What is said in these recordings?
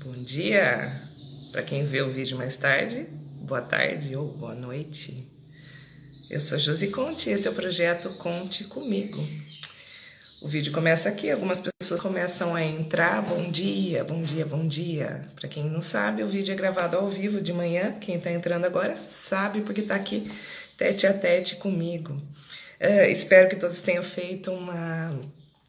Bom dia! Para quem vê o vídeo mais tarde, boa tarde ou boa noite. Eu sou Josi Conte e esse é o projeto Conte Comigo. O vídeo começa aqui, algumas pessoas começam a entrar. Bom dia, bom dia, bom dia. Para quem não sabe, o vídeo é gravado ao vivo de manhã. Quem está entrando agora sabe porque está aqui tete a tete comigo. Espero que todos tenham feito uma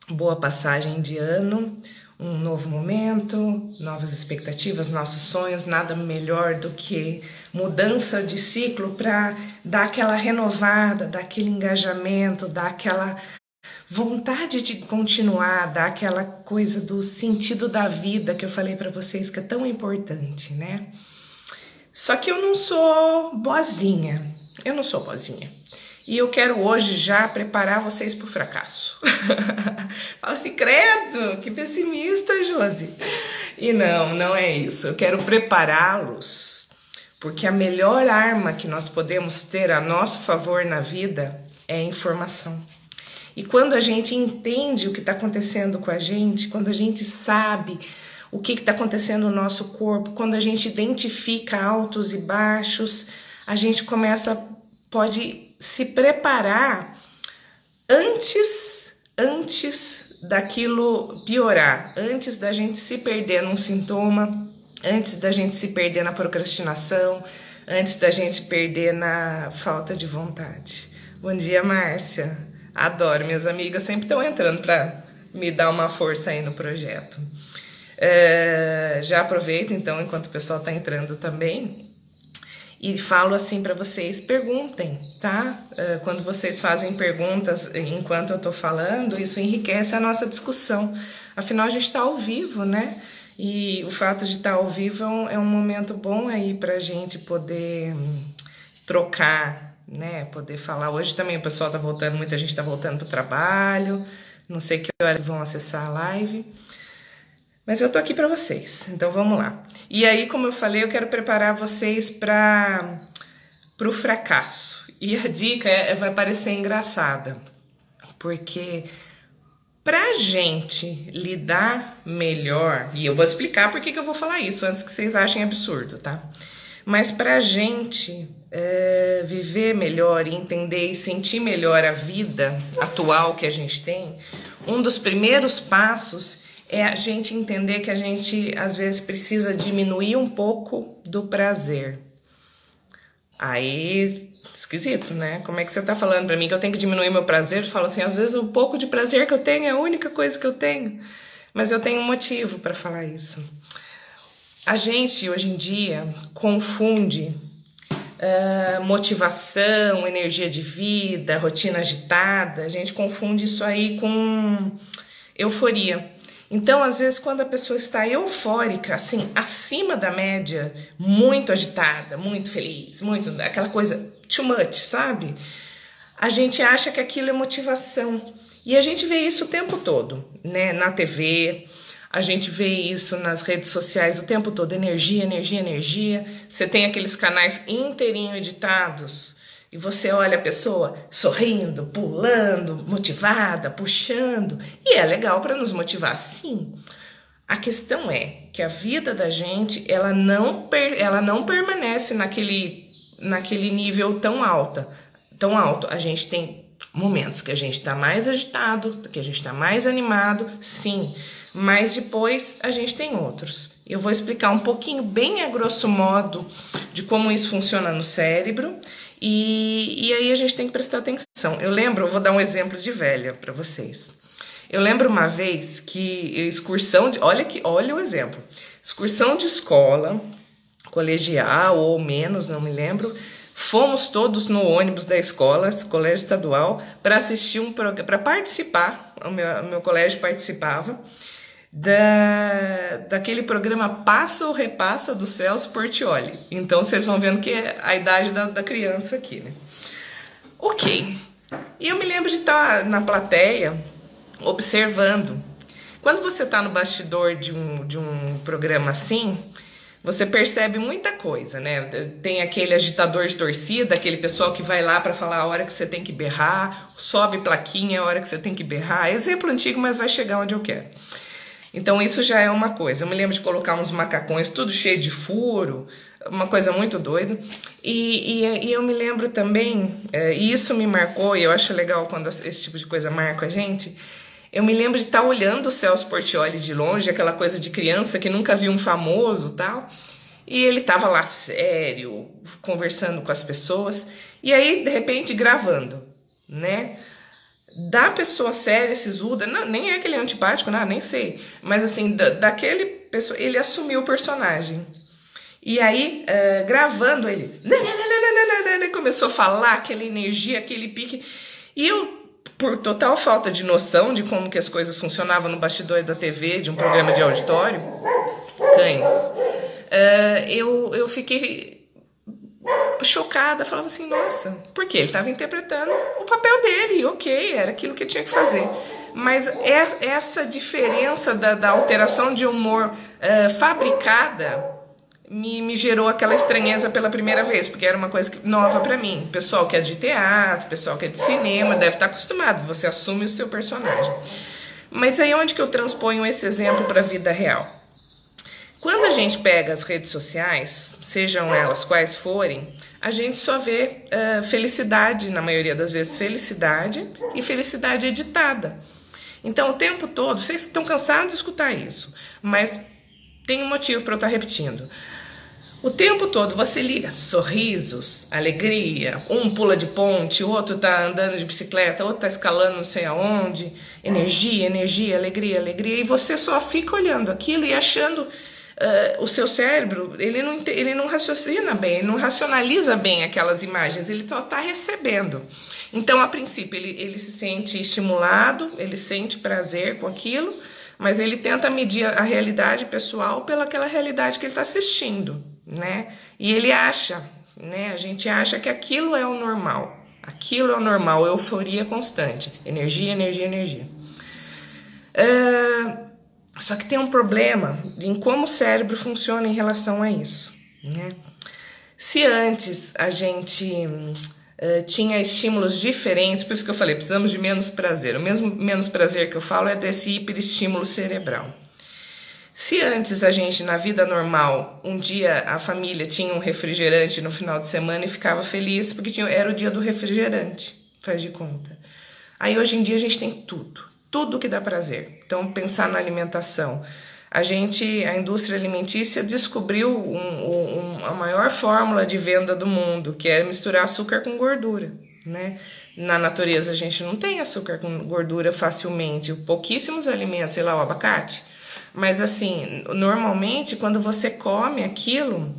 boa passagem de ano, um novo momento, novas expectativas, nossos sonhos. Nada melhor do que mudança de ciclo para dar aquela renovada, dar aquele engajamento, dar aquela vontade de continuar, dar aquela coisa do sentido da vida que eu falei para vocês que é tão importante, né? Só que eu não sou boazinha, E eu quero hoje já preparar vocês para o fracasso. Fala assim, credo, que pessimista, Josi. E não é isso. Eu quero prepará-los, porque a melhor arma que nós podemos ter a nosso favor na vida é a informação. E quando a gente entende o que está acontecendo com a gente, quando a gente sabe o que está acontecendo no nosso corpo, quando a gente identifica altos e baixos, a gente pode se preparar antes daquilo piorar, antes da gente se perder num sintoma, antes da gente se perder na procrastinação, antes da gente perder na falta de vontade. Bom dia, Márcia. Adoro, minhas amigas sempre estão entrando para me dar uma força aí no projeto. Já aproveito então, enquanto o pessoal está entrando também, e falo assim para vocês, perguntem, tá? Quando vocês fazem perguntas enquanto eu tô falando, isso enriquece a nossa discussão. Afinal, a gente está ao vivo, né? E o fato de estar ao vivo é um momento bom aí pra gente poder trocar, né? Poder falar. Hoje também o pessoal tá voltando, muita gente tá voltando pro trabalho, não sei que hora vão acessar a live. Mas eu tô aqui para vocês, então vamos lá. E aí, como eu falei, eu quero preparar vocês para o fracasso. E a dica vai parecer engraçada, porque pra gente lidar melhor, e eu vou explicar por que eu vou falar isso antes que vocês achem absurdo, tá? Mas pra gente viver melhor e entender e sentir melhor a vida atual que a gente tem, um dos primeiros passos é a gente entender que a gente, às vezes, precisa diminuir um pouco do prazer. Aí, esquisito, né? Como é que você tá falando pra mim que eu tenho que diminuir meu prazer? Eu falo assim, às vezes, o pouco de prazer que eu tenho é a única coisa que eu tenho. Mas eu tenho um motivo pra falar isso. A gente, hoje em dia, confunde motivação, energia de vida, rotina agitada. A gente confunde isso aí com euforia. Então, às vezes, quando a pessoa está eufórica, assim, acima da média, muito agitada, muito feliz, muito aquela coisa too much, sabe? A gente acha que aquilo é motivação. E a gente vê isso o tempo todo, né? Na TV, a gente vê isso nas redes sociais o tempo todo, energia, energia, energia. Você tem aqueles canais inteirinho editados, e você olha a pessoa sorrindo, pulando, motivada, puxando. E é legal para nos motivar, sim. A questão é que a vida da gente, ela não permanece naquele nível tão alto. A gente tem momentos que a gente está mais agitado, que a gente está mais animado, sim. Mas depois a gente tem outros. Eu vou explicar um pouquinho, bem a grosso modo, de como isso funciona no cérebro. E aí a gente tem que prestar atenção. Eu vou dar um exemplo de velha para vocês. Eu lembro uma vez que olha o exemplo. Excursão de escola, colegial ou menos, não me lembro. Fomos todos no ônibus da escola, colégio estadual, para assistir para participar. O meu colégio participava daquele programa Passa ou Repassa do Celso Portiolli. Então vocês vão vendo que é a idade da criança aqui, né? Ok. E eu me lembro de estar na plateia observando. Quando você está no bastidor de um programa assim, você percebe muita coisa, né? Tem aquele agitador de torcida, aquele pessoal que vai lá para falar a hora que você tem que berrar, sobe plaquinha a hora que você tem que berrar. Exemplo antigo, mas vai chegar onde eu quero. Então isso já é uma coisa. Eu me lembro de colocar uns macacões tudo cheio de furo, uma coisa muito doida. E eu me lembro também, e isso me marcou, e eu acho legal quando esse tipo de coisa marca a gente. Eu me lembro de estar olhando o Celso Portiolli de longe, aquela coisa de criança que nunca viu um famoso, tal. E ele estava lá sério, conversando com as pessoas, e aí de repente gravando, né? Da pessoa séria, sisuda, não, nem é aquele antipático, não, nem sei, mas assim, daquele pessoa, ele assumiu o personagem. E aí, gravando, ele começou a falar, aquela energia, aquele pique, e eu, por total falta de noção de como que as coisas funcionavam no bastidor da TV, de um programa de auditório, cães, eu fiquei chocada, falava assim, nossa, porque ele estava interpretando o papel dele, ok, era aquilo que tinha que fazer. Mas essa diferença da alteração de humor fabricada me gerou aquela estranheza pela primeira vez, porque era uma coisa nova para mim. Pessoal que é de teatro, pessoal que é de cinema, deve estar acostumado, você assume o seu personagem. Mas aí onde que eu transponho esse exemplo para a vida real? Quando a gente pega as redes sociais, sejam elas quais forem, a gente só vê felicidade, na maioria das vezes felicidade, e felicidade editada. Então o tempo todo, vocês estão cansados de escutar isso, mas tem um motivo para eu estar repetindo. O tempo todo você liga sorrisos, alegria, um pula de ponte, o outro tá andando de bicicleta, outro tá escalando não sei aonde, energia, energia, alegria, alegria, e você só fica olhando aquilo e achando... o seu cérebro, ele não raciocina bem, ele não racionaliza bem aquelas imagens, ele só está recebendo. Então, a princípio, ele se sente estimulado, ele sente prazer com aquilo, mas ele tenta medir a realidade pessoal pelaquela realidade que ele está assistindo, né? E ele acha, né? A gente acha que aquilo é o normal. Aquilo é o normal, euforia constante. Energia, energia, energia. Só que tem um problema em como o cérebro funciona em relação a isso, né? Se antes a gente tinha estímulos diferentes, por isso que eu falei, precisamos de menos prazer. O mesmo menos prazer que eu falo é desse hiperestímulo cerebral. Se antes a gente, na vida normal, um dia a família tinha um refrigerante no final de semana e ficava feliz porque era o dia do refrigerante, faz de conta. Aí hoje em dia a gente tem tudo que dá prazer. Então, pensar na alimentação. A indústria alimentícia descobriu a maior fórmula de venda do mundo, que é misturar açúcar com gordura, né? Na natureza a gente não tem açúcar com gordura facilmente, pouquíssimos alimentos, sei lá, o abacate. Mas assim, normalmente quando você come aquilo,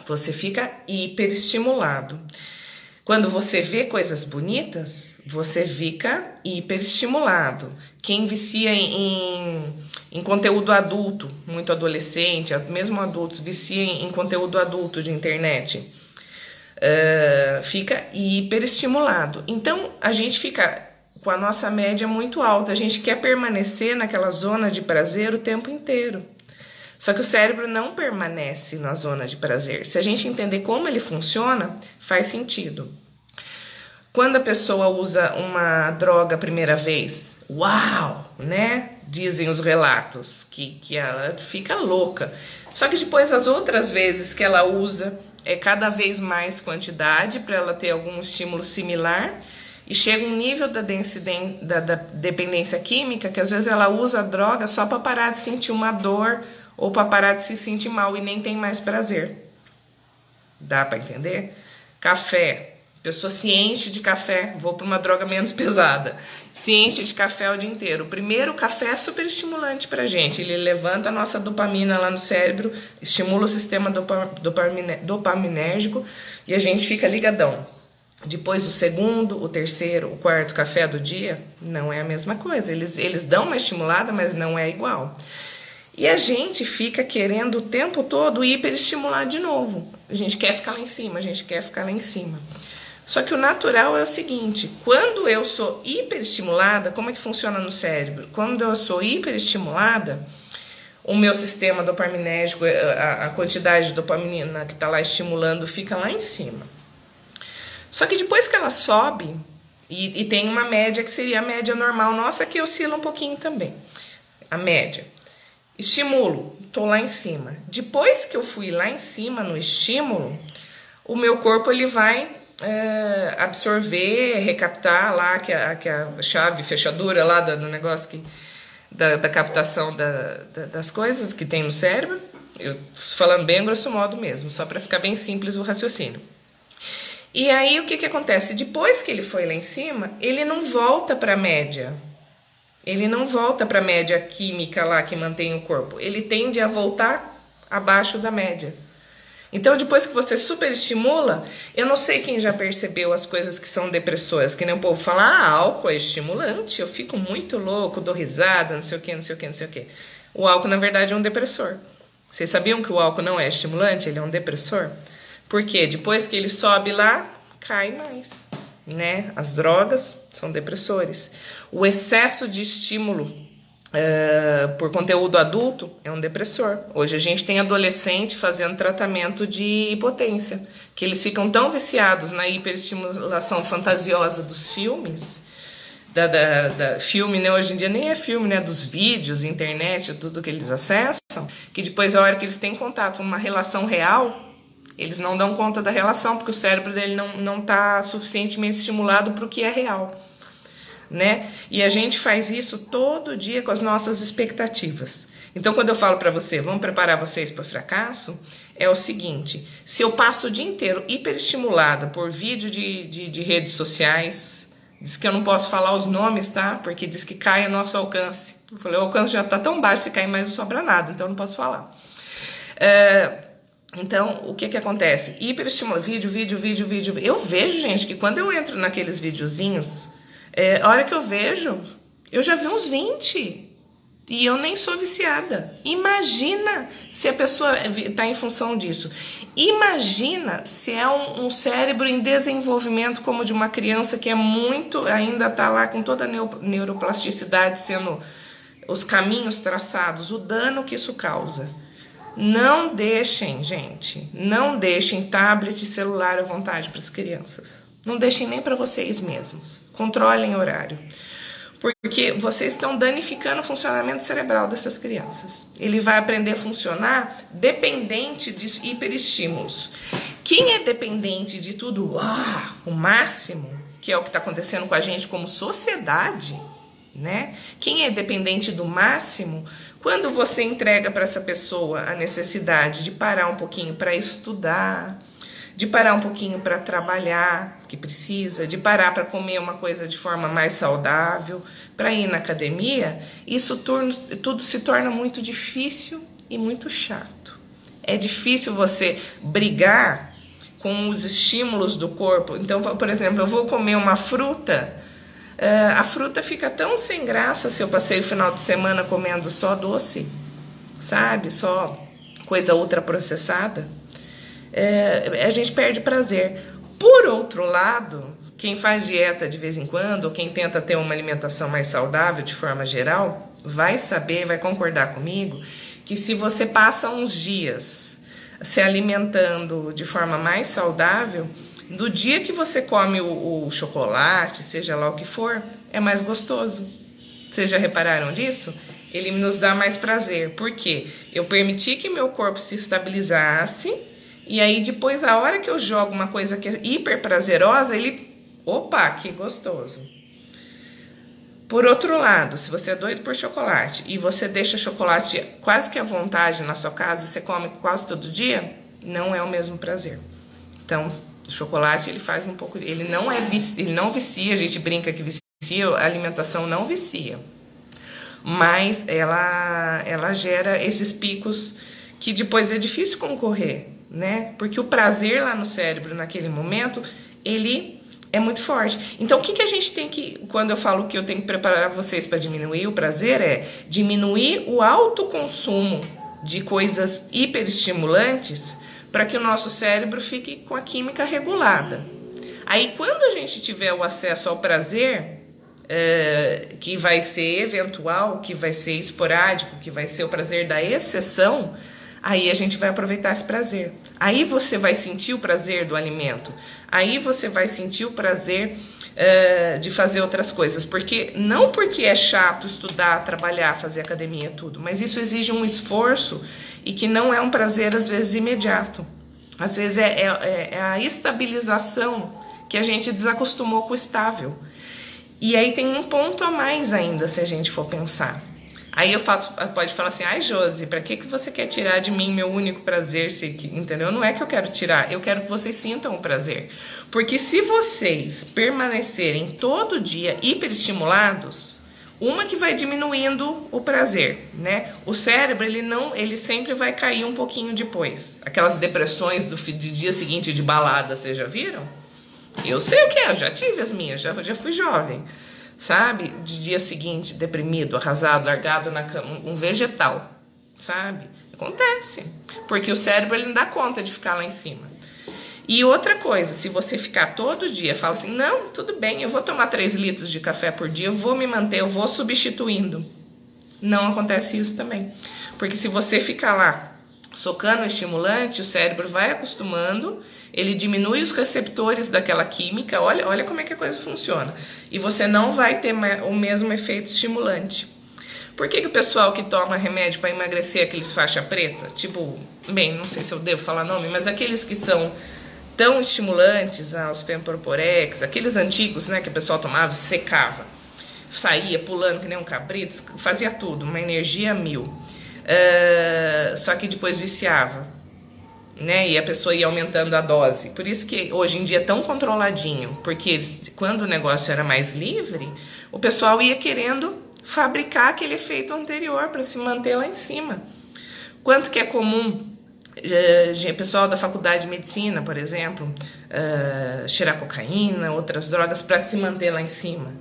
você fica hiperestimulado. Quando você vê coisas bonitas, você fica hiperestimulado. Quem vicia em conteúdo adulto, muito adolescente, mesmo adultos, vicia em conteúdo adulto de internet, fica hiperestimulado. Então, a gente fica com a nossa média muito alta. A gente quer permanecer naquela zona de prazer o tempo inteiro. Só que o cérebro não permanece na zona de prazer. Se a gente entender como ele funciona, faz sentido. Quando a pessoa usa uma droga a primeira vez, uau, né? Dizem os relatos que ela fica louca. Só que depois as outras vezes que ela usa é cada vez mais quantidade para ela ter algum estímulo similar e chega um nível da dependência química que às vezes ela usa a droga só para parar de sentir uma dor ou para parar de se sentir mal e nem tem mais prazer. Dá para entender? Café. A pessoa se enche de café, vou para uma droga menos pesada, se enche de café o dia inteiro. Primeiro, o café é super estimulante para a gente, ele levanta a nossa dopamina lá no cérebro, estimula o sistema dopaminérgico e a gente fica ligadão. Depois, o segundo, o terceiro, o quarto café do dia, não é a mesma coisa. Eles dão uma estimulada, mas não é igual. E a gente fica querendo o tempo todo hiperestimular de novo. A gente quer ficar lá em cima, a gente quer ficar lá em cima. Só que o natural é o seguinte, quando eu sou hiperestimulada, como é que funciona no cérebro? Quando eu sou hiperestimulada, o meu sistema dopaminérgico, a quantidade de dopamina que está lá estimulando fica lá em cima. Só que depois que ela sobe, e tem uma média que seria a média normal nossa, que oscila um pouquinho também, a média. estimulo, tô lá em cima. Depois que eu fui lá em cima no estímulo, o meu corpo ele vai absorver, recaptar lá que a chave fechadura lá do negócio da captação das coisas que tem no cérebro. Eu falando bem grosso modo mesmo, só para ficar bem simples o raciocínio. E aí o que acontece? Depois que ele foi lá em cima, ele não volta para a média. Ele não volta para a média química lá que mantém o corpo. Ele tende a voltar abaixo da média. Então, depois que você superestimula, eu não sei quem já percebeu as coisas que são depressoras, que nem o povo fala, álcool é estimulante, eu fico muito louco, dou risada, não sei o que, não sei o que, não sei o que. O álcool, na verdade, é um depressor. Vocês sabiam que o álcool não é estimulante, ele é um depressor? Porque depois que ele sobe lá, cai mais, né? As drogas são depressores. O excesso de estímulo por conteúdo adulto é um depressor. Hoje a gente tem adolescente fazendo tratamento de hipotência, que eles ficam tão viciados na hiperestimulação fantasiosa dos filmes, filme, né? Hoje em dia nem é filme, né? Dos vídeos, internet, tudo que eles acessam, que depois a hora que eles têm contato com uma relação real, eles não dão conta da relação, porque o cérebro dele não está suficientemente estimulado para o que é real, né? E a gente faz isso todo dia com as nossas expectativas. Então, quando eu falo para você, vamos preparar vocês para o fracasso, é o seguinte, se eu passo o dia inteiro hiperestimulada por vídeo de redes sociais, diz que eu não posso falar os nomes, tá? Porque diz que cai o nosso alcance. Eu falei, o alcance já está tão baixo, se cair mais não sobra nada, então eu não posso falar. Então, o que acontece? Hiperestimula, vídeo. Eu vejo, gente, que quando eu entro naqueles videozinhos, a hora que eu vejo, eu já vi uns 20 e eu nem sou viciada. Imagina se a pessoa está em função disso. Imagina se é um cérebro em desenvolvimento como de uma criança que é muito, ainda está lá com toda a neuroplasticidade sendo os caminhos traçados, o dano que isso causa. Não deixem, gente, não deixem tablet e celular à vontade para as crianças. Não deixem nem para vocês mesmos. Controlem o horário. Porque vocês estão danificando o funcionamento cerebral dessas crianças. Ele vai aprender a funcionar dependente de hiperestímulos. Quem é dependente de tudo, o máximo, que é o que está acontecendo com a gente como sociedade, né? Quem é dependente do máximo, quando você entrega para essa pessoa a necessidade de parar um pouquinho para estudar, de parar um pouquinho para trabalhar, que precisa, de parar para comer uma coisa de forma mais saudável, para ir na academia, isso tudo se torna muito difícil e muito chato. É difícil você brigar com os estímulos do corpo. Então, por exemplo, eu vou comer uma fruta, a fruta fica tão sem graça se eu passei o final de semana comendo só doce, sabe? Só coisa ultraprocessada. A gente perde prazer. Por outro lado, quem faz dieta de vez em quando, ou quem tenta ter uma alimentação mais saudável de forma geral, vai saber, vai concordar comigo, que se você passa uns dias se alimentando de forma mais saudável, no dia que você come o chocolate, seja lá o que for, é mais gostoso. Vocês já repararam disso? Ele nos dá mais prazer. Por quê? Eu permiti que meu corpo se estabilizasse, e aí depois, a hora que eu jogo uma coisa que é hiper prazerosa, ele... Opa, que gostoso. Por outro lado, se você é doido por chocolate e você deixa chocolate quase que à vontade na sua casa e você come quase todo dia, não é o mesmo prazer. Então, o chocolate ele faz um pouco... Ele não vicia, a gente brinca que vicia, a alimentação não vicia. Mas ela gera esses picos que depois é difícil concorrer, né? Porque o prazer lá no cérebro, naquele momento, ele é muito forte. Então, o que a gente tem que... Quando eu falo que eu tenho que preparar vocês para diminuir o prazer, é diminuir o autoconsumo de coisas hiperestimulantes para que o nosso cérebro fique com a química regulada. Aí, quando a gente tiver o acesso ao prazer, que vai ser eventual, que vai ser esporádico, que vai ser o prazer da exceção, aí a gente vai aproveitar esse prazer. Aí você vai sentir o prazer do alimento. Aí você vai sentir o prazer de fazer outras coisas. Não porque é chato estudar, trabalhar, fazer academia, tudo, mas isso exige um esforço e que não é um prazer, às vezes, imediato. Às vezes é a estabilização que a gente desacostumou com o estável. E aí tem um ponto a mais ainda, se a gente for pensar. Aí pode falar assim, ai Josi, pra que você quer tirar de mim meu único prazer? Entendeu? Não é que eu quero tirar, eu quero que vocês sintam o prazer. Porque se vocês permanecerem todo dia hiperestimulados, uma que vai diminuindo o prazer, né? O cérebro, ele sempre vai cair um pouquinho depois. Aquelas depressões do dia seguinte de balada, vocês já viram? Eu sei o que é, eu já tive as minhas, já fui jovem. Sabe? De dia seguinte, deprimido, arrasado, largado na cama, um vegetal, sabe? Acontece. Porque o cérebro, ele não dá conta de ficar lá em cima. E outra coisa, se você ficar todo dia, fala assim, não, tudo bem, eu vou tomar 3 litros de café por dia, eu vou me manter, eu vou substituindo. Não acontece isso também. Porque se você ficar lá socando o estimulante, o cérebro vai acostumando, ele diminui os receptores daquela química, olha como é que a coisa funciona. E você não vai ter o mesmo efeito estimulante. Por que o pessoal que toma remédio para emagrecer, aqueles faixa preta, tipo, bem, não sei se eu devo falar nome, mas aqueles que são tão estimulantes, os Femproporex, aqueles antigos, né, que o pessoal tomava, secava, saía pulando que nem um cabrito, fazia tudo, uma energia 1000. Só que depois viciava, né? E a pessoa ia aumentando a dose. Por isso que hoje em dia é tão controladinho, porque quando o negócio era mais livre, o pessoal ia querendo fabricar aquele efeito anterior para se manter lá em cima. Quanto que é comum pessoal da faculdade de medicina, por exemplo, cheirar cocaína, outras drogas para se manter lá em cima.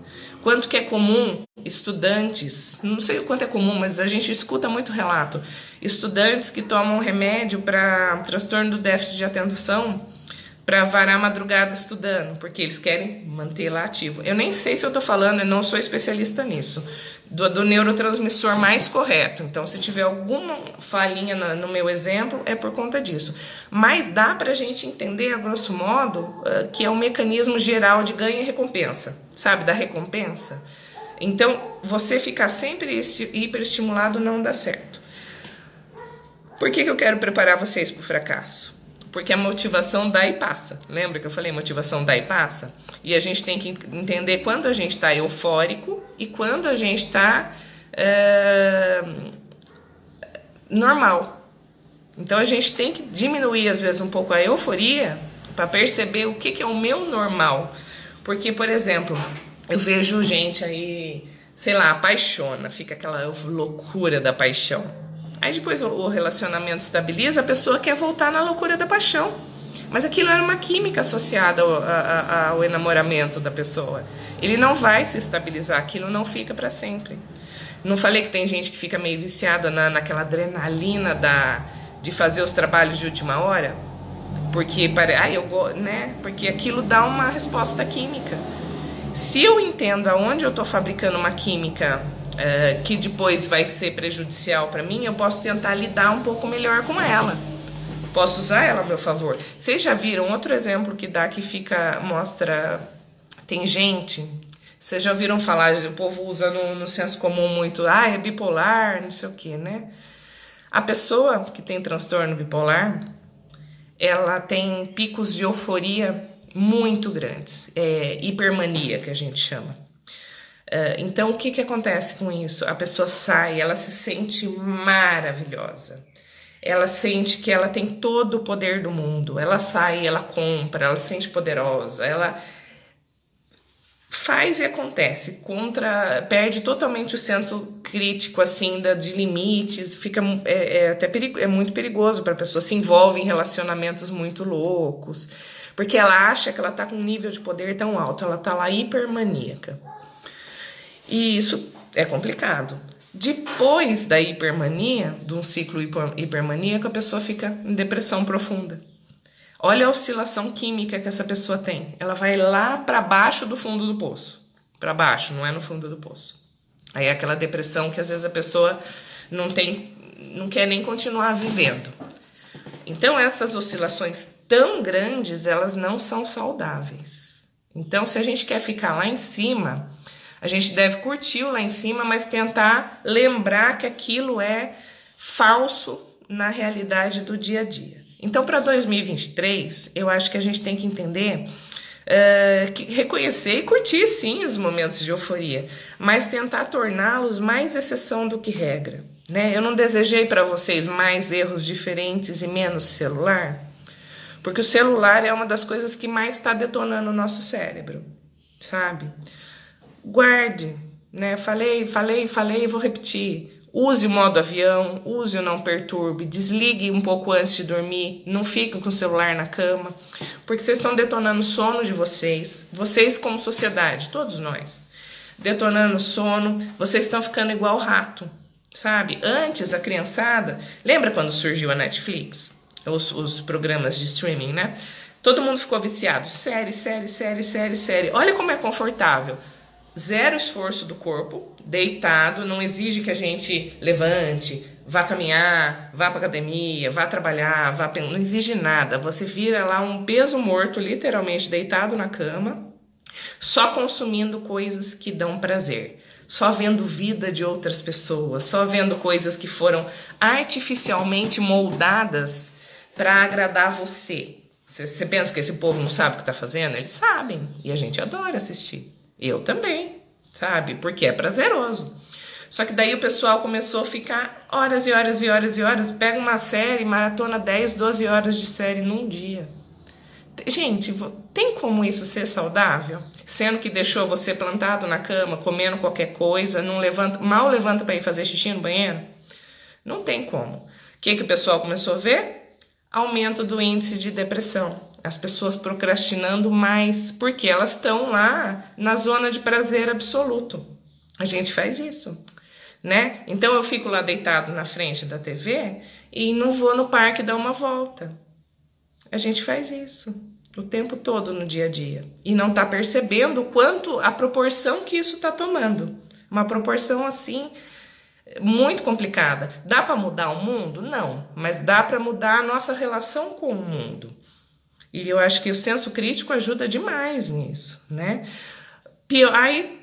Quanto que é comum estudantes, não sei o quanto é comum, mas a gente escuta muito relato, estudantes que tomam remédio para transtorno do déficit de atenção para varar a madrugada estudando, porque eles querem manter lá ativo. Eu nem sei se eu estou falando, eu não sou especialista nisso, do neurotransmissor mais correto. Então, se tiver alguma falhinha no meu exemplo, é por conta disso. Mas dá para a gente entender, a grosso modo, que é um mecanismo geral de ganho e recompensa, sabe, da recompensa. Então, você ficar sempre hiperestimulado não dá certo. Por que eu quero preparar vocês para o fracasso? Porque a motivação dá e passa. Lembra que eu falei motivação dá e passa? E a gente tem que entender quando a gente está eufórico e quando a gente está normal. Então a gente tem que diminuir às vezes um pouco a euforia para perceber o que é o meu normal. Porque, por exemplo, eu vejo gente aí, sei lá, apaixona, fica aquela loucura da paixão. Aí depois o relacionamento estabiliza, a pessoa quer voltar na loucura da paixão. Mas aquilo era uma química associada ao enamoramento da pessoa. Ele não vai se estabilizar, aquilo não fica para sempre. Não falei que tem gente que fica meio viciada naquela adrenalina de fazer os trabalhos de última hora? Porque, porque aquilo dá uma resposta química. Se eu entendo aonde eu estou fabricando uma química que depois vai ser prejudicial para mim, eu posso tentar lidar um pouco melhor com ela. Posso usar ela a meu favor. Vocês já viram outro exemplo que dá, que mostra, tem gente, vocês já ouviram falar, o povo usa no senso comum muito, é bipolar, não sei o que, né? A pessoa que tem transtorno bipolar, ela tem picos de euforia muito grandes, hipermania que a gente chama. Então, o que acontece com isso? A pessoa sai, ela se sente maravilhosa. Ela sente que ela tem todo o poder do mundo. Ela sai, ela compra, ela se sente poderosa. Ela faz e acontece. Perde totalmente o senso crítico, assim, de limites. É muito perigoso para a pessoa. Se envolve em relacionamentos muito loucos. Porque ela acha que ela está com um nível de poder tão alto. Ela está lá hipermaníaca. E isso é complicado. Depois da hipermania, de um ciclo hipermaníaco, a pessoa fica em depressão profunda. Olha a oscilação química que essa pessoa tem. Ela vai lá para baixo do fundo do poço. Para baixo, não é no fundo do poço. Aí é aquela depressão que às vezes a pessoa não tem não quer nem continuar vivendo. Então, essas oscilações tão grandes, elas não são saudáveis. Então, se a gente quer ficar lá em cima, a gente deve curtir o lá em cima, mas tentar lembrar que aquilo é falso na realidade do dia a dia. Então, para 2023, eu acho que a gente tem que entender, reconhecer e curtir, sim, os momentos de euforia, mas tentar torná-los mais exceção do que regra. Né? Eu não desejei para vocês mais erros diferentes e menos celular, porque o celular é uma das coisas que mais está detonando o nosso cérebro, sabe? Guarde, né? Falei, vou repetir. Use o modo avião, use o não perturbe, desligue um pouco antes de dormir, não fique com o celular na cama, porque vocês estão detonando o sono de vocês como sociedade, todos nós, detonando o sono, vocês estão ficando igual rato. Sabe, antes a criançada, lembra quando surgiu a Netflix, os programas de streaming, né? Todo mundo ficou viciado, série. Olha como é confortável, zero esforço do corpo, deitado, não exige que a gente levante, vá caminhar, vá para academia, vá trabalhar, não exige nada. Você vira lá um peso morto, literalmente deitado na cama, só consumindo coisas que dão prazer. Só vendo vida de outras pessoas, só vendo coisas que foram artificialmente moldadas para agradar você. Você pensa que esse povo não sabe o que está fazendo? Eles sabem, e a gente adora assistir. Eu também, sabe? Porque é prazeroso. Só que daí o pessoal começou a ficar horas e horas, pega uma série, maratona 10, 12 horas de série num dia. Gente, tem como isso ser saudável? Sendo que deixou você plantado na cama, comendo qualquer coisa, mal levanta para ir fazer xixi no banheiro? Não tem como. O que o pessoal começou a ver? Aumento do índice de depressão. As pessoas procrastinando mais, porque elas estão lá na zona de prazer absoluto. A gente faz isso, né? Então eu fico lá deitado na frente da TV e não vou no parque dar uma volta. A gente faz isso o tempo todo no dia a dia e não está percebendo a proporção que isso está tomando. Uma proporção assim muito complicada. Dá para mudar o mundo? Não, mas dá para mudar a nossa relação com o mundo. E eu acho que o senso crítico ajuda demais nisso, né? Aí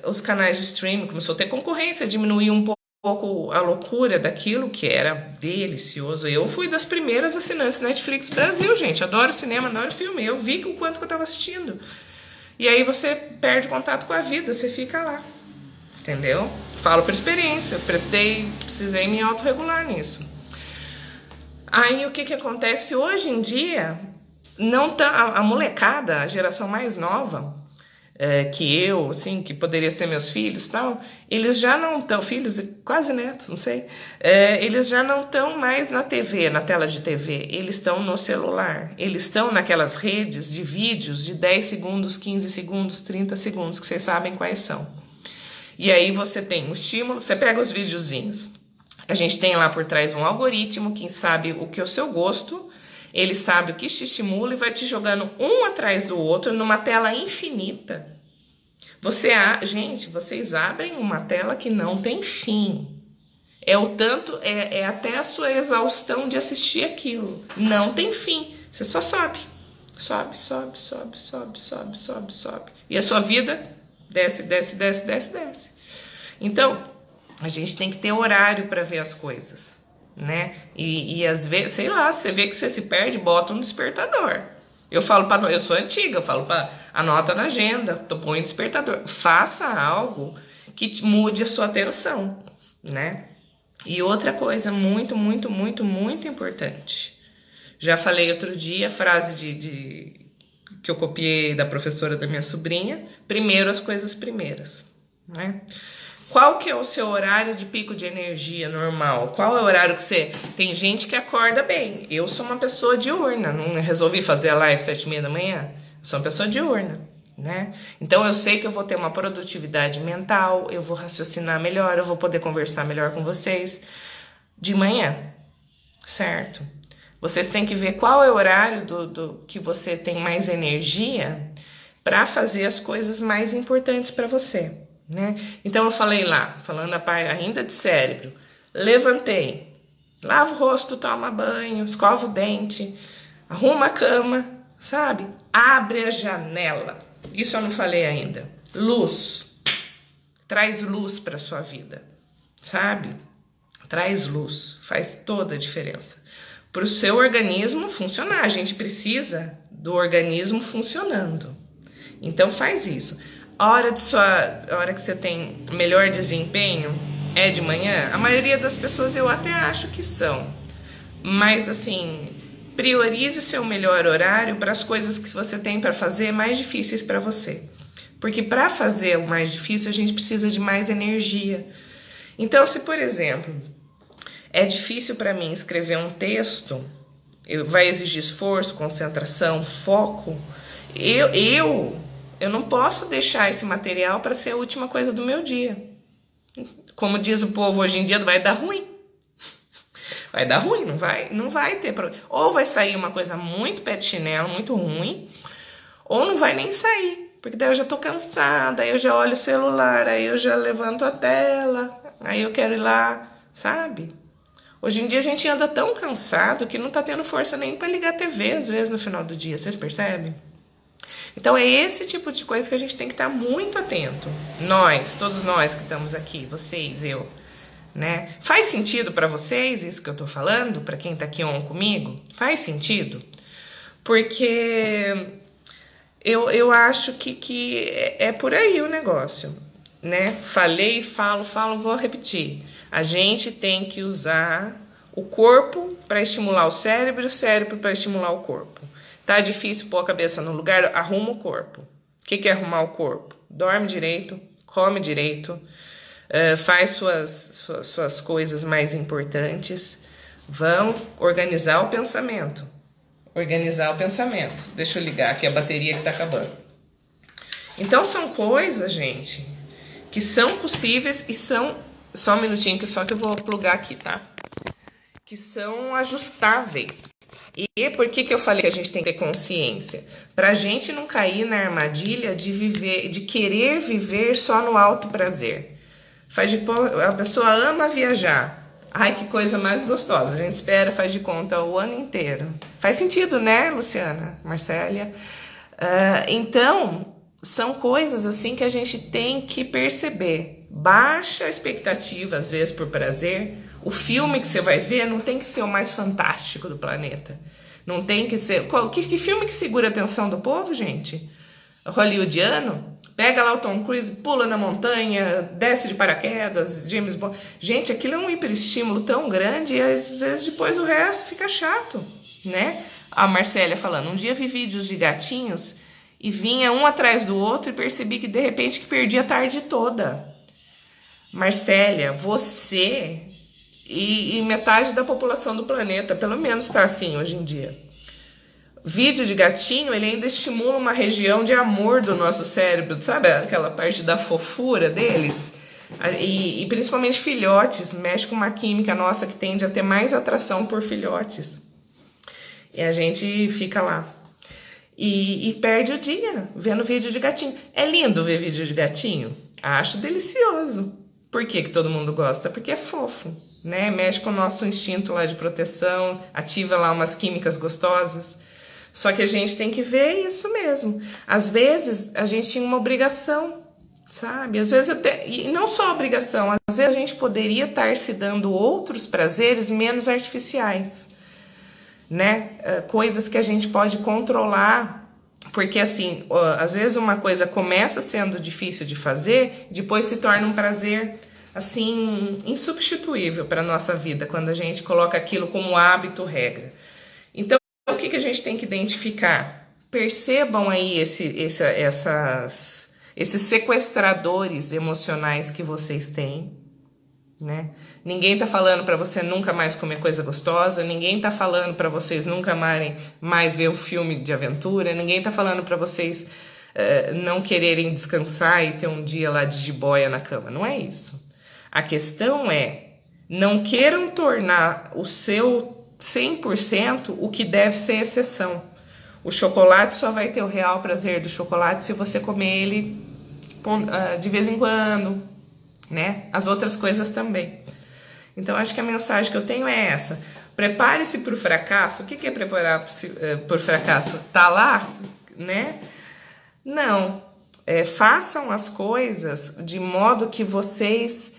os canais de streaming começou a ter concorrência, diminuiu um pouco a loucura daquilo que era delicioso. Eu fui das primeiras assinantes Netflix Brasil, gente. Adoro cinema, adoro filme. Eu vi o quanto que eu estava assistindo. E aí você perde contato com a vida, você fica lá. Entendeu? Falo por experiência. Precisei me autorregular nisso. Aí o que acontece? Hoje em dia, a molecada, a geração mais nova, que eu, assim, que poderia ser meus filhos, tal, eles já não estão, filhos e quase netos, não sei, eles já não estão mais na TV, na tela de TV, eles estão no celular, eles estão naquelas redes de vídeos de 10 segundos, 15 segundos, 30 segundos, que vocês sabem quais são. E aí você tem um estímulo, você pega os videozinhos, a gente tem lá por trás um algoritmo que sabe o que é o seu gosto, ele sabe o que te estimula e vai te jogando um atrás do outro numa tela infinita. Gente, vocês abrem uma tela que não tem fim. É até a sua exaustão de assistir aquilo. Não tem fim. Você só sobe. Sobe. E a sua vida desce. Então, a gente tem que ter horário para ver as coisas, né? E às vezes, sei lá, você vê que você se perde, bota um despertador. Eu sou antiga, eu falo para anota na agenda, põe um despertador. Faça algo que mude a sua atenção, né? E outra coisa muito importante. Já falei outro dia, frase que eu copiei da professora da minha sobrinha, primeiro as coisas primeiras, né? Qual que é o seu horário de pico de energia normal? Qual é o horário que você... Tem gente que acorda bem. Eu sou uma pessoa diurna. Não resolvi fazer a live 7h30 da manhã. Eu sou uma pessoa diurna, né? Então eu sei que eu vou ter uma produtividade mental, eu vou raciocinar melhor, eu vou poder conversar melhor com vocês de manhã, certo? Vocês têm que ver qual é o horário que você tem mais energia para fazer as coisas mais importantes para você. Né? Então eu falei lá, falando a parte ainda de cérebro, Levantei, lavo o rosto, toma banho, escova o dente, arruma a cama, sabe? Abre a janela. Isso eu não falei ainda. Luz. Traz luz para sua vida, sabe? Traz luz, faz toda a diferença. Para o seu organismo funcionar, a gente precisa do organismo funcionando. Então faz isso. A hora que você tem melhor desempenho é de manhã? A maioria das pessoas eu até acho que são. Mas assim, priorize seu melhor horário para as coisas que você tem para fazer mais difíceis para você. Porque para fazer o mais difícil a gente precisa de mais energia. Então, se por exemplo, é difícil para mim escrever um texto, vai exigir esforço, concentração, foco, eu não posso deixar esse material para ser a última coisa do meu dia. Como diz o povo hoje em dia, vai dar ruim. Vai dar ruim, não vai ter problema. Ou vai sair uma coisa muito pé de chinelo, muito ruim, ou não vai nem sair. Porque daí eu já tô cansada, aí eu já olho o celular, aí eu já levanto a tela, aí eu quero ir lá, sabe? Hoje em dia a gente anda tão cansado que não tá tendo força nem para ligar a TV, às vezes, no final do dia, vocês percebem? Então é esse tipo de coisa que a gente tem que estar muito atento. Nós, todos nós que estamos aqui, vocês, eu, né? Faz sentido para vocês isso que eu tô falando? Para quem tá aqui on comigo? Faz sentido? Porque eu acho que é por aí o negócio, né? Falei, falo, vou repetir. A gente tem que usar o corpo para estimular o cérebro para estimular o corpo. Tá difícil pôr a cabeça no lugar? Arruma o corpo. O que é arrumar o corpo? Dorme direito, come direito, faz suas coisas mais importantes. Vamos organizar o pensamento. Deixa eu ligar aqui a bateria que tá acabando. Então são coisas, gente, que são possíveis e são... Só um minutinho que eu vou plugar aqui, tá? Que são ajustáveis. E por que eu falei que a gente tem que ter consciência? Pra gente não cair na armadilha de querer viver só no alto prazer. A pessoa ama viajar. Ai, que coisa mais gostosa. A gente espera, faz de conta o ano inteiro. Faz sentido, né, Luciana, Marcélia? Então, são coisas assim que a gente tem que perceber. Baixa a expectativa, às vezes, por prazer. O filme que você vai ver não tem que ser o mais fantástico do planeta. Não tem que ser... Que filme que segura a atenção do povo, gente? Hollywoodiano? Pega lá o Tom Cruise, pula na montanha, desce de paraquedas, James Bond. Gente, aquilo é um hiperestímulo tão grande e às vezes depois o resto fica chato, né? A Marcélia falando, um dia vi vídeos de gatinhos e vinha um atrás do outro e percebi que de repente que perdi a tarde toda. Marcélia, você e metade da população do planeta, pelo menos está assim hoje em dia. Vídeo de gatinho, ele ainda estimula uma região de amor do nosso cérebro, sabe aquela parte da fofura deles? E principalmente filhotes, mexe com uma química nossa que tende a ter mais atração por filhotes. E a gente fica lá. E perde o dia vendo vídeo de gatinho. É lindo ver vídeo de gatinho? Acho delicioso. Por que todo mundo gosta? Porque é fofo, né? Mexe com o nosso instinto lá de proteção, ativa lá umas químicas gostosas. Só que a gente tem que ver isso mesmo. Às vezes a gente tinha uma obrigação, sabe? Às vezes até, e não só obrigação, às vezes a gente poderia estar se dando outros prazeres menos artificiais, né? Coisas que a gente pode controlar, porque assim, às vezes uma coisa começa sendo difícil de fazer, depois se torna um prazer assim insubstituível para nossa vida, quando a gente coloca aquilo como hábito, regra. Então, o que a gente tem que identificar? Percebam aí esses sequestradores emocionais que vocês têm, né? Ninguém tá falando para você nunca mais comer coisa gostosa, ninguém tá falando para vocês nunca mais ver um filme de aventura, ninguém tá falando para vocês não quererem descansar e ter um dia lá de jiboia na cama. Não é isso. A questão é, não queiram tornar o seu 100% o que deve ser exceção. O chocolate só vai ter o real prazer do chocolate se você comer ele de vez em quando, né? As outras coisas também. Então, acho que a mensagem que eu tenho é essa. Prepare-se para o fracasso. O que é preparar-se para o fracasso? Tá lá, né? Não. Façam as coisas de modo que vocês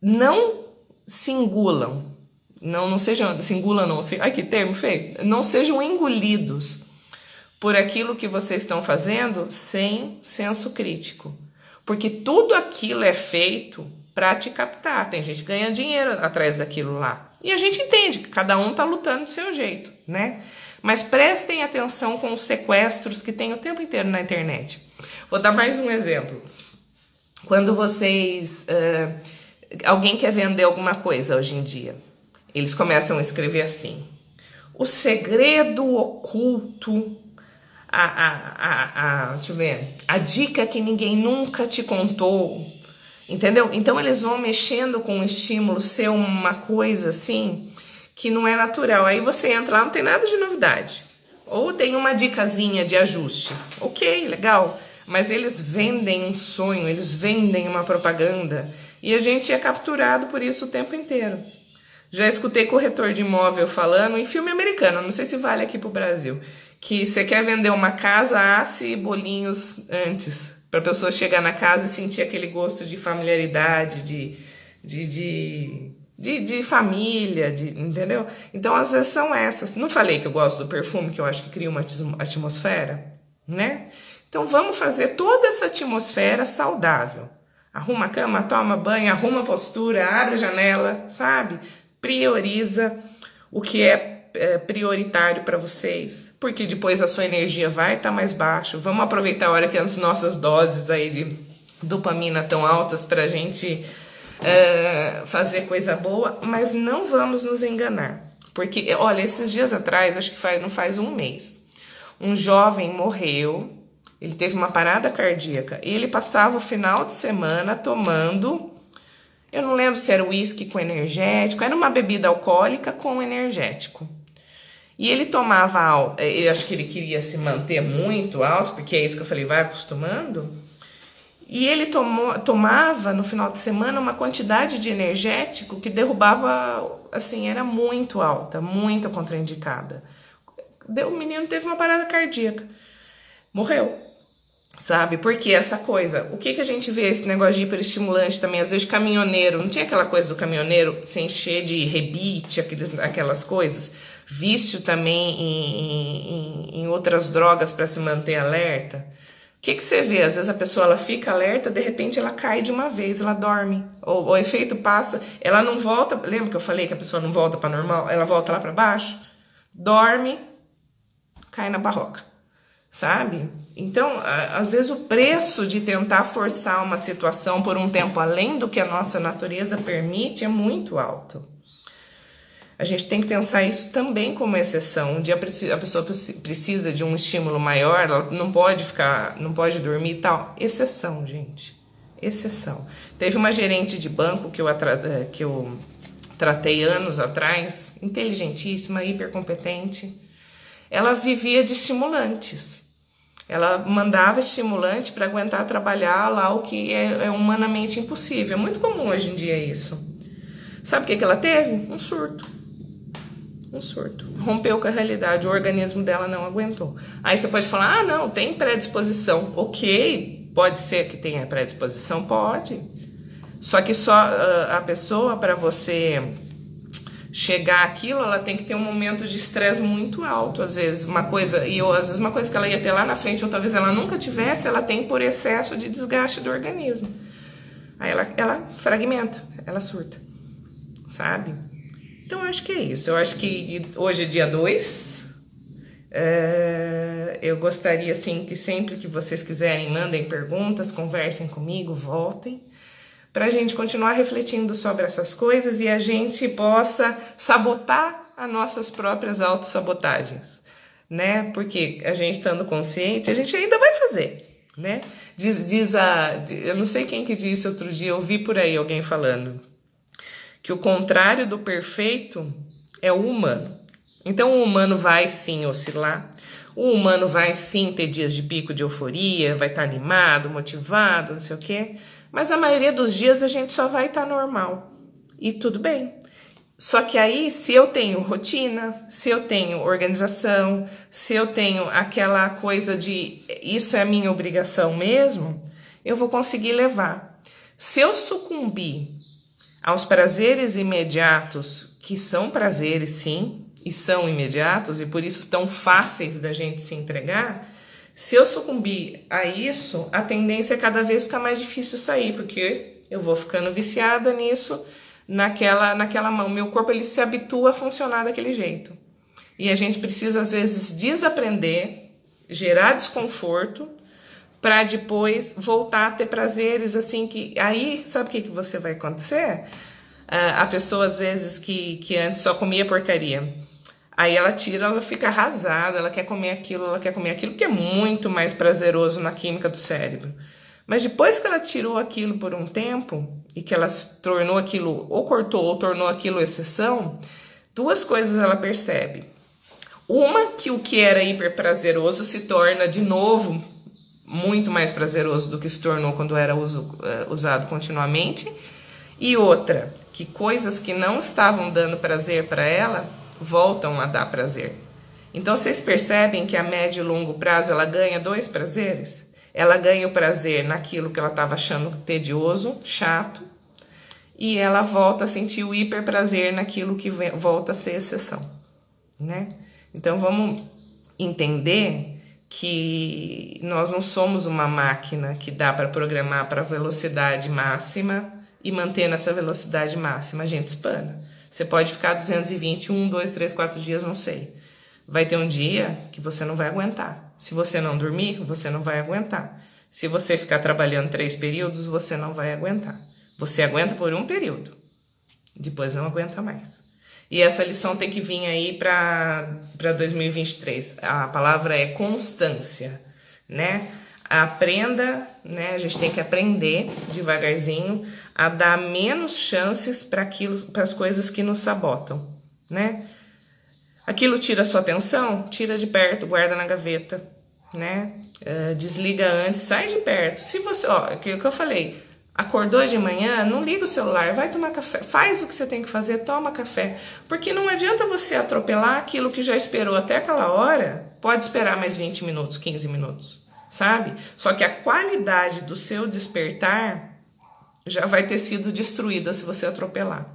não se engulam. Não sejam... Se engulam, não. Ai, que termo feio. Não sejam engolidos por aquilo que vocês estão fazendo sem senso crítico. Porque tudo aquilo é feito para te captar. Tem gente que ganha dinheiro atrás daquilo lá. E a gente entende que cada um está lutando do seu jeito, né? Mas prestem atenção com os sequestros que tem o tempo inteiro na internet. Vou dar mais um exemplo. Quando vocês... alguém quer vender alguma coisa hoje em dia. Eles começam a escrever assim. O segredo oculto... deixa eu ver. A dica que ninguém nunca te contou. Entendeu? Então eles vão mexendo com o estímulo ser uma coisa assim que não é natural. Aí você entra lá, não tem nada de novidade. Ou tem uma dicasinha de ajuste. Ok, legal. Mas eles vendem um sonho, eles vendem uma propaganda. E a gente é capturado por isso o tempo inteiro. Já escutei corretor de imóvel falando, em filme americano, não sei se vale aqui pro Brasil, que você quer vender uma casa, asse bolinhos antes. Para a pessoa chegar na casa e sentir aquele gosto de familiaridade, de família, entendeu? Então, às vezes são essas. Não falei que eu gosto do perfume, que eu acho que cria uma atmosfera, né? Então, vamos fazer toda essa atmosfera saudável. Arruma a cama, toma banho, arruma a postura, abre a janela, sabe? Prioriza o que é prioritário para vocês, porque depois a sua energia vai estar mais baixo. Vamos aproveitar a hora que as nossas doses aí de dopamina estão altas para a gente fazer coisa boa, mas não vamos nos enganar, porque, olha, esses dias atrás, acho que não faz um mês, um jovem morreu, ele teve uma parada cardíaca, e ele passava o final de semana tomando, eu não lembro se era uísque com energético, era uma bebida alcoólica com energético. E ele tomava, eu acho que ele queria se manter muito alto, porque é isso que eu falei, vai acostumando. E ele tomava no final de semana uma quantidade de energético que derrubava, assim, era muito alta, muito contraindicada. O menino teve uma parada cardíaca, morreu, sabe? Porque essa coisa, o que a gente vê, esse negócio de hiperestimulante também, às vezes caminhoneiro, não tinha aquela coisa do caminhoneiro se encher de rebite, aquelas coisas... Vício também em outras drogas para se manter alerta. O que você vê? Às vezes a pessoa ela fica alerta, de repente ela cai de uma vez, ela dorme. O efeito passa, ela não volta. Lembra que eu falei que a pessoa não volta para normal? Ela volta lá para baixo, dorme, cai na barroca, sabe? Então, às vezes o preço de tentar forçar uma situação por um tempo além do que a nossa natureza permite é muito alto. A gente tem que pensar isso também como exceção. Um dia a pessoa precisa de um estímulo maior, ela não pode dormir e tal. Exceção, gente. Exceção. Teve uma gerente de banco que eu tratei anos atrás, inteligentíssima, hipercompetente. Ela vivia de estimulantes. Ela mandava estimulante para aguentar trabalhar lá o que é humanamente impossível. É muito comum hoje em dia isso. Sabe o que ela teve? Um surto. Rompeu com a realidade, o organismo dela não aguentou. Aí você pode falar, não, tem predisposição. Ok, pode ser que tenha predisposição, pode. Só que só a pessoa, para você chegar àquilo, ela tem que ter um momento de estresse muito alto, às vezes uma coisa que ela ia ter lá na frente, ou talvez ela nunca tivesse, ela tem por excesso de desgaste do organismo. Aí ela fragmenta, ela surta, sabe? Então, eu acho que é isso. Eu acho que hoje é dia 2. Eu gostaria, assim, que sempre que vocês quiserem, mandem perguntas, conversem comigo, voltem, para a gente continuar refletindo sobre essas coisas e a gente possa sabotar as nossas próprias autossabotagens, né? Porque a gente estando consciente, a gente ainda vai fazer, né? Eu não sei quem que disse outro dia, eu vi por aí alguém falando, que o contrário do perfeito é o humano. Então o humano vai sim oscilar, o humano vai sim ter dias de pico de euforia, vai estar animado, motivado, não sei o quê, mas a maioria dos dias a gente só vai estar normal. e tudo bem. Só que aí, se eu tenho rotina, se eu tenho organização, se eu tenho aquela coisa de isso é a minha obrigação mesmo, eu vou conseguir levar. Se eu sucumbir aos prazeres imediatos, que são prazeres sim, e são imediatos, e por isso tão fáceis da gente se entregar, se eu sucumbir a isso, a tendência é cada vez ficar mais difícil sair, porque eu vou ficando viciada nisso, naquela mão. Meu corpo ele se habitua a funcionar daquele jeito. E a gente precisa, às vezes, desaprender, gerar desconforto, para depois voltar a ter prazeres, assim, que... Aí, sabe o que você vai acontecer? A pessoa, às vezes, que antes só comia porcaria. Aí ela tira, ela fica arrasada, ela quer comer aquilo, porque é muito mais prazeroso na química do cérebro. Mas depois que ela tirou aquilo por um tempo, e que ela tornou aquilo, ou cortou, ou tornou aquilo exceção, duas coisas ela percebe. Uma, que o que era hiper prazeroso se torna de novo muito mais prazeroso do que se tornou quando era usado continuamente. E outra, que coisas que não estavam dando prazer para ela, voltam a dar prazer. Então vocês percebem que a médio e longo prazo ela ganha dois prazeres? Ela ganha o prazer naquilo que ela estava achando tedioso, chato, e ela volta a sentir o hiper prazer naquilo que volta a ser exceção, né? Então vamos entender que nós não somos uma máquina que dá para programar para velocidade máxima e manter nessa velocidade máxima. A gente espana. Você pode ficar 220, 1, 2, 3, 4 dias, não sei. Vai ter um dia que você não vai aguentar. Se você não dormir, você não vai aguentar. Se você ficar trabalhando 3 períodos, você não vai aguentar. Você aguenta por um período, depois não aguenta mais. E essa lição tem que vir aí para 2023. A palavra é constância, né? Aprenda, né? A gente tem que aprender devagarzinho a dar menos chances para as coisas que nos sabotam, né? Aquilo tira sua atenção, tira de perto, guarda na gaveta, né? Desliga antes, sai de perto. Se você, ó, o que eu falei, acordou de manhã, não liga o celular, vai tomar café, faz o que você tem que fazer, toma café. Porque não adianta você atropelar aquilo que já esperou até aquela hora, pode esperar mais 20 minutos, 15 minutos, sabe? Só que a qualidade do seu despertar já vai ter sido destruída se você atropelar.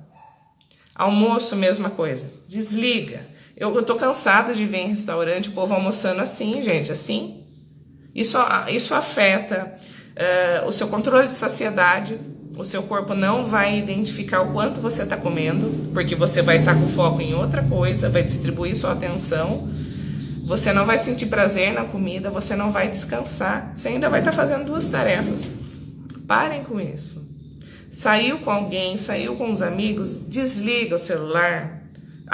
Almoço, mesma coisa, desliga. Eu tô cansada de ver em restaurante o povo almoçando assim, gente, assim. Isso afeta o seu controle de saciedade. O seu corpo não vai identificar o quanto você está comendo, porque você vai estar com foco em outra coisa, vai distribuir sua atenção. Você não vai sentir prazer na comida, você não vai descansar. Você ainda vai estar fazendo 2 tarefas. Parem com isso. Saiu com alguém, saiu com os amigos, desliga o celular.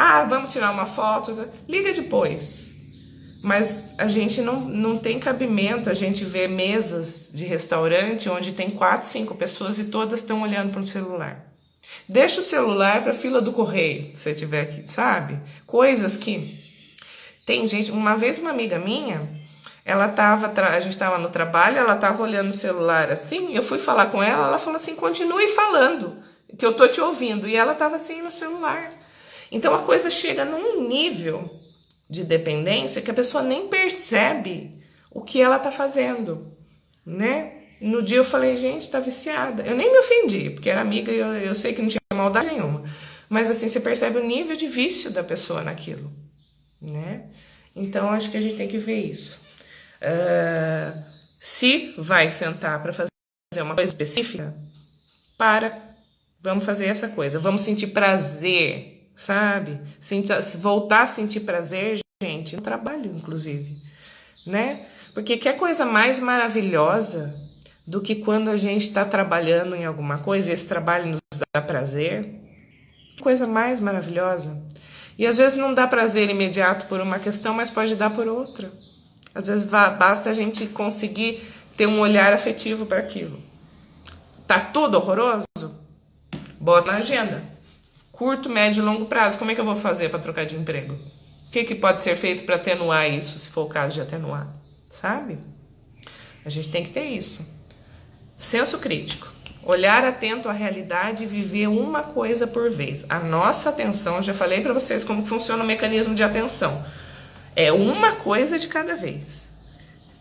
Ah, vamos tirar uma foto, liga depois. Mas a gente não tem cabimento, a gente vê mesas de restaurante onde tem 4, 5 pessoas e todas estão olhando para o celular. Deixa o celular para a fila do correio, se você estiver aqui, sabe? Coisas que... Tem gente, uma vez uma amiga minha, a gente estava no trabalho, ela estava olhando o celular assim, eu fui falar com ela, ela falou assim, continue falando, que eu tô te ouvindo. E ela estava assim no celular. Então a coisa chega num nível de dependência que a pessoa nem percebe o que ela tá fazendo, né? No dia eu falei, gente, tá viciada. Eu nem me ofendi, porque era amiga e eu sei que não tinha maldade nenhuma. Mas assim, você percebe o nível de vício da pessoa naquilo, né? Então acho que a gente tem que ver isso. Se vai sentar para fazer uma coisa específica, vamos fazer essa coisa, vamos sentir prazer, sabe? Voltar a sentir prazer, gente, no trabalho, inclusive, né? Porque que coisa mais maravilhosa do que quando a gente está trabalhando em alguma coisa e esse trabalho nos dá prazer? Coisa mais maravilhosa. E às vezes não dá prazer imediato por uma questão, mas pode dar por outra. Às vezes basta a gente conseguir ter um olhar afetivo para aquilo. Tá tudo horroroso? Bota na agenda. Curto, médio e longo prazo. Como é que eu vou fazer para trocar de emprego? O que pode ser feito para atenuar isso, se for o caso de atenuar? Sabe? A gente tem que ter isso. Senso crítico. Olhar atento à realidade e viver uma coisa por vez. A nossa atenção, já falei para vocês como funciona o mecanismo de atenção. É uma coisa de cada vez.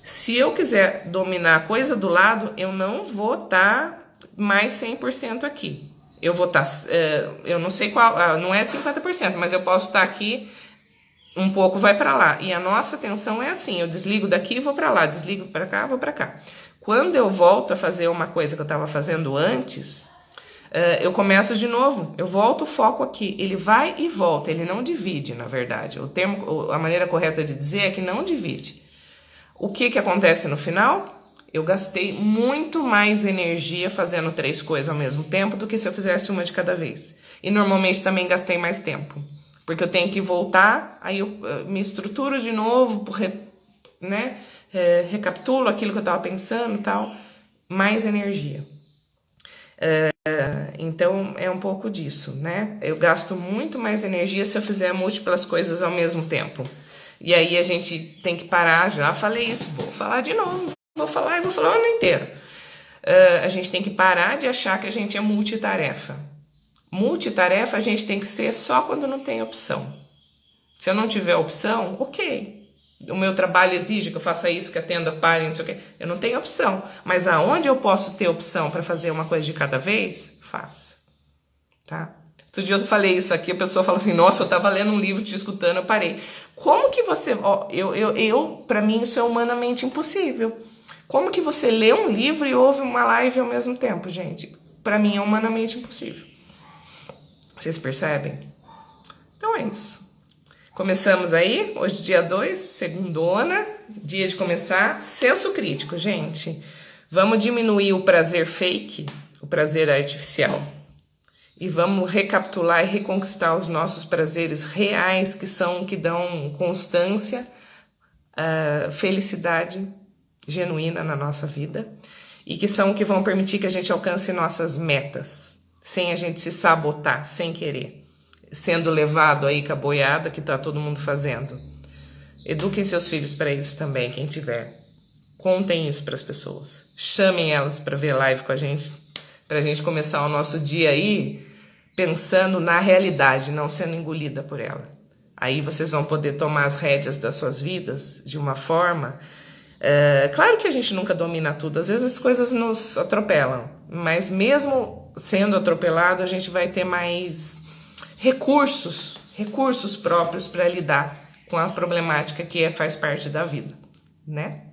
Se eu quiser dominar a coisa do lado, eu não vou estar mais 100% aqui. Eu vou estar, eu não sei qual, não é 50%, mas eu posso estar aqui, um pouco vai para lá. E a nossa atenção é assim, eu desligo daqui e vou para lá, desligo para cá, vou para cá. Quando eu volto a fazer uma coisa que eu estava fazendo antes, eu começo de novo, eu volto o foco aqui. Ele vai e volta, ele não divide, na verdade. A maneira correta de dizer é que não divide. O que acontece no final? Eu gastei muito mais energia fazendo 3 coisas ao mesmo tempo do que se eu fizesse uma de cada vez. E normalmente também gastei mais tempo, porque eu tenho que voltar, aí eu me estruturo de novo, né? Recapitulo aquilo que eu estava pensando e tal, mais energia. Então é um pouco disso, né? Eu gasto muito mais energia se eu fizer múltiplas coisas ao mesmo tempo. E aí a gente tem que parar, já falei isso, vou falar de novo, vou falar o ano inteiro. A gente tem que parar de achar que a gente é multitarefa. Multitarefa a gente tem que ser só quando não tem opção. Se eu não tiver opção, ok. O meu trabalho exige que eu faça isso, que atenda, pare, não sei o quê. Eu não tenho opção. Mas aonde eu posso ter opção para fazer uma coisa de cada vez, faça. Tá? Outro dia eu falei isso aqui, a pessoa falou assim, nossa, eu tava lendo um livro, te escutando, eu parei. Como que você... Pra mim isso é humanamente impossível. Como que você lê um livro e ouve uma live ao mesmo tempo, gente? Pra mim é humanamente impossível. Vocês percebem? Então é isso. Começamos aí, hoje dia 2, segundona, dia de começar. Senso crítico, gente. Vamos diminuir o prazer fake, o prazer artificial. E vamos recapitular e reconquistar os nossos prazeres reais, que dão constância, felicidade genuína na nossa vida. E que são que vão permitir que a gente alcance nossas metas, sem a gente se sabotar, sem querer. Sendo levado aí com a boiada que tá todo mundo fazendo. Eduquem seus filhos para isso também, quem tiver. Contem isso para as pessoas. Chamem elas para ver live com a gente, para a gente começar o nosso dia aí pensando na realidade, não sendo engolida por ela. Aí vocês vão poder tomar as rédeas das suas vidas de uma forma... claro que a gente nunca domina tudo, às vezes as coisas nos atropelam, mas mesmo sendo atropelado, a gente vai ter mais... recursos próprios para lidar com a problemática que faz parte da vida, né?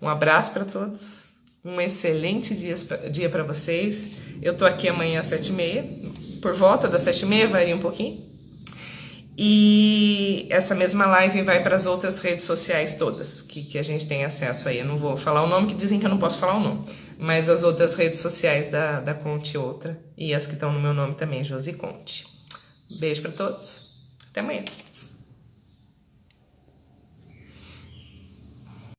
Um abraço para todos, um excelente dia para vocês. Eu tô aqui amanhã às 7h30, por volta das 7h30, varia um pouquinho. E essa mesma live vai para as outras redes sociais todas que a gente tem acesso aí. Eu não vou falar o nome, que dizem que eu não posso falar o nome, mas as outras redes sociais da Conte Outra e as que estão no meu nome também, Josi Conte. Beijo para todos. Até amanhã.